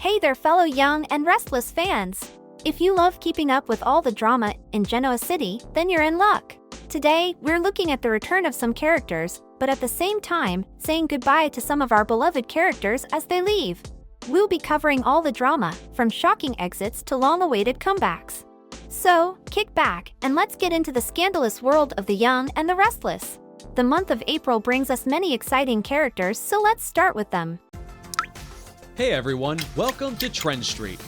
Hey there, fellow Young and Restless fans! If you love keeping up with all the drama in Genoa City, then you're in luck. Today, we're looking at the return of some characters, but at the same time, saying goodbye to some of our beloved characters as they leave. We'll be covering all the drama, from shocking exits to long-awaited comebacks. So, kick back, and let's get into the scandalous world of the Young and the Restless. The month of April brings us many exciting characters, so let's start with them. Hey everyone, welcome to TrendStreet.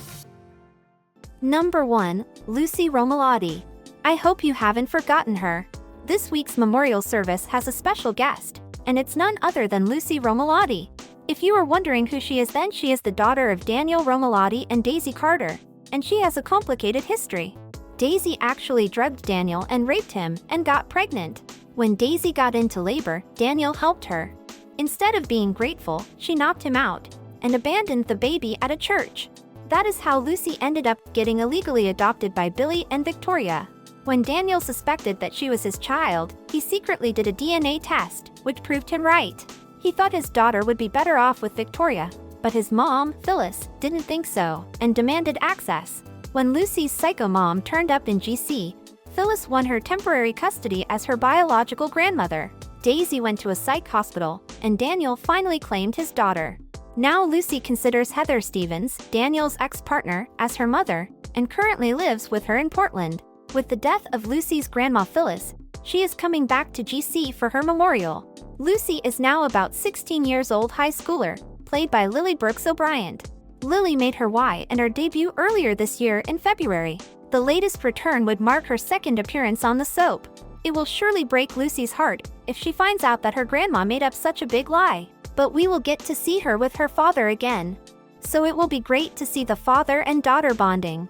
Number 1. Lucyromolotti. I hope you haven't forgotten her. This week's memorial service has a special guest, and it's none other than Lucyromolotti. If you are wondering who she is, then she is the daughter of Daniel Romolotti and Daisy Carter, and she has a complicated history. Daisy actually drugged Daniel and raped him and got pregnant. When Daisy got into labor, Daniel helped her. Instead of being grateful, she knocked him out and abandoned the baby at a church. That is how Lucy ended up getting illegally adopted by Billy and Victoria. When Daniel suspected that she was his child, he secretly did a DNA test, which proved him right. He thought his daughter would be better off with Victoria, but his mom, Phyllis, didn't think so and demanded access. When Lucy's psycho mom turned up in GC, Phyllis won her temporary custody as her biological grandmother. Daisy went to a psych hospital, and Daniel finally claimed his daughter. Now Lucy considers Heather Stevens, Daniel's ex-partner, as her mother, and currently lives with her in Portland. With the death of Lucy's grandma Phyllis, she is coming back to GC for her memorial. Lucy is now about 16 years old high schooler, played by Lily Brooks O'Brien. Lily made her Y&R debut earlier this year in February. The latest return would mark her second appearance on the soap. It will surely break Lucy's heart if she finds out that her grandma made up such a big lie. But we will get to see her with her father again. So it will be great to see the father and daughter bonding.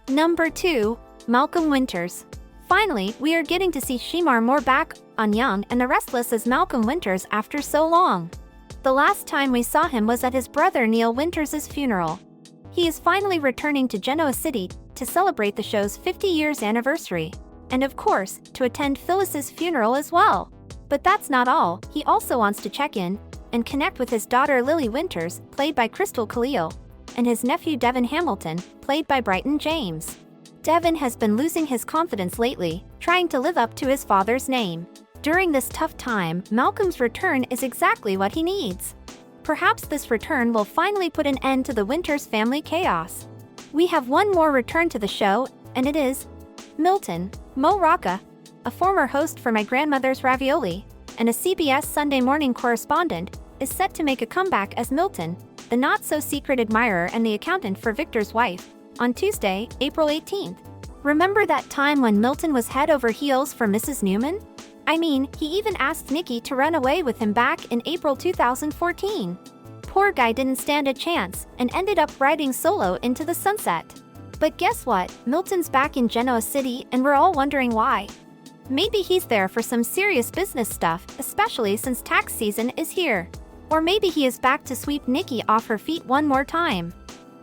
Number 2. Malcolm Winters. Finally, we are getting to see Shemar Moore back on Young and the Restless as Malcolm Winters after so long. The last time we saw him was at his brother Neil Winters' funeral. He is finally returning to Genoa City to celebrate the show's 50 years anniversary. And of course, to attend Phyllis's funeral as well. But that's not all, he also wants to check in and connect with his daughter Lily Winters, played by Crystal Khalil, and his nephew Devin Hamilton, played by Brighton James. Devin has been losing his confidence lately, trying to live up to his father's name. During this tough time, Malcolm's return is exactly what he needs. Perhaps this return will finally put an end to the Winters family chaos. We have one more return to the show, and it is Milton, Morolotti, a former host for My Grandmother's Ravioli, and a CBS Sunday morning correspondent, is set to make a comeback as Milton, the not-so-secret admirer and the accountant for Victor's wife, on Tuesday, April 18th. Remember that time when Milton was head over heels for Mrs. Newman? I mean, he even asked Nikki to run away with him back in April 2014. Poor guy didn't stand a chance and ended up riding solo into the sunset. But guess what? Milton's back in Genoa City and we're all wondering why. Maybe he's there for some serious business stuff, especially since tax season is here. Or maybe he is back to sweep Nikki off her feet one more time.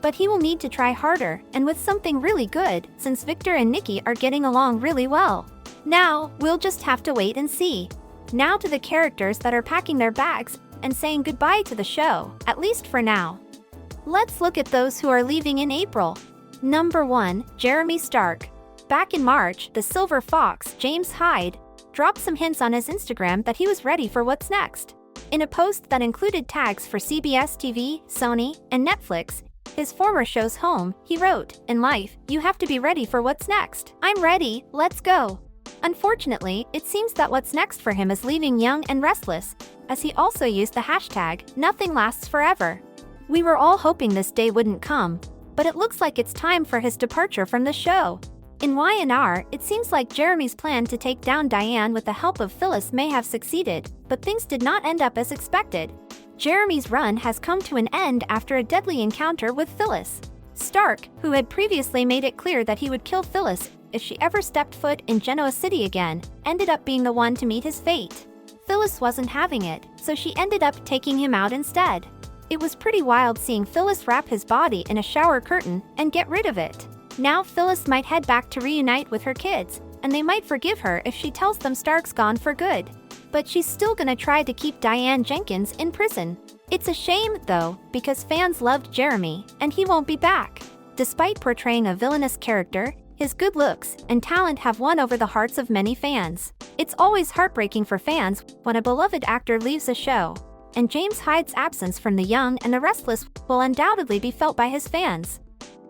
But he will need to try harder and with something really good, since Victor and Nikki are getting along really well. Now, we'll just have to wait and see. Now to the characters that are packing their bags and saying goodbye to the show, at least for now. Let's look at those who are leaving in April. Number 1. Jeremy Stark. Back in March, the Silver Fox, James Hyde, dropped some hints on his Instagram that he was ready for what's next. In a post that included tags for CBS TV, Sony, and Netflix, his former show's home, he wrote, "In life, you have to be ready for what's next. I'm ready, let's go." Unfortunately, it seems that what's next for him is leaving Young and Restless, as he also used the hashtag, "Nothing lasts forever." We were all hoping this day wouldn't come, but it looks like it's time for his departure from the show. In Y&R, it seems like Jeremy's plan to take down Diane with the help of Phyllis may have succeeded, but things did not end up as expected. Jeremy's run has come to an end after a deadly encounter with Phyllis. Stark, who had previously made it clear that he would kill Phyllis if she ever stepped foot in Genoa City again, ended up being the one to meet his fate. Phyllis wasn't having it, so she ended up taking him out instead. It was pretty wild seeing Phyllis wrap his body in a shower curtain and get rid of it. Now Phyllis might head back to reunite with her kids, and they might forgive her if she tells them Stark's gone for good. But she's still gonna try to keep Diane Jenkins in prison. It's a shame, though, because fans loved Jeremy, and he won't be back. Despite portraying a villainous character, his good looks and talent have won over the hearts of many fans. It's always heartbreaking for fans when a beloved actor leaves a show, and James Hyde's absence from the Young and the Restless will undoubtedly be felt by his fans.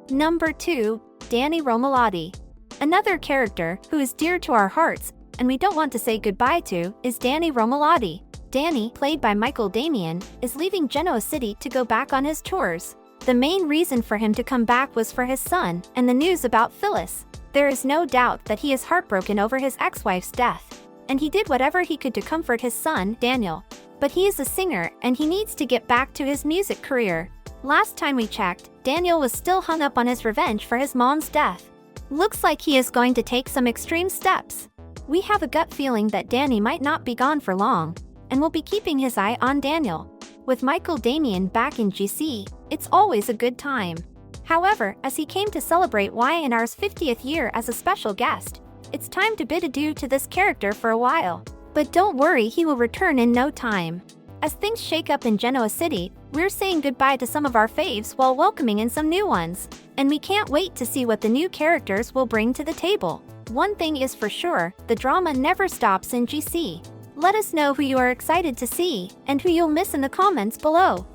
Number 2. Danny Romolotti. Another character who is dear to our hearts and we don't want to say goodbye to is Danny Romolotti. Danny, played by Michael Damian, is leaving Genoa City to go back on his tours. The main reason for him to come back was for his son and the news about Phyllis. There is no doubt that he is heartbroken over his ex-wife's death, and he did whatever he could to comfort his son, Daniel. But he is a singer and he needs to get back to his music career. Last time we checked, Daniel was still hung up on his revenge for his mom's death. Looks like he is going to take some extreme steps. We have a gut feeling that Danny might not be gone for long, and will be keeping his eye on Daniel. With Michael Damian back in GC, it's always a good time. However, as he came to celebrate Y&R's 50th year as a special guest, it's time to bid adieu to this character for a while. But don't worry, he will return in no time. As things shake up in Genoa City, we're saying goodbye to some of our faves while welcoming in some new ones. And we can't wait to see what the new characters will bring to the table. One thing is for sure, the drama never stops in GC. Let us know who you are excited to see, and who you'll miss in the comments below.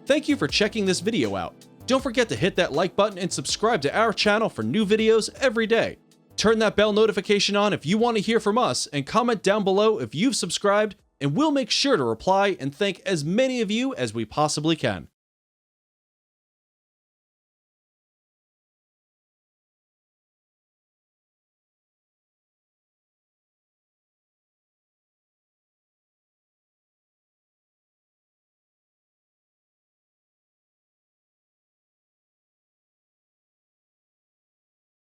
Thank you for checking this video out. Don't forget to hit that like button and subscribe to our channel for new videos every day. Turn that bell notification on if you want to hear from us, and comment down below if you've subscribed, and we'll make sure to reply and thank as many of you as we possibly can.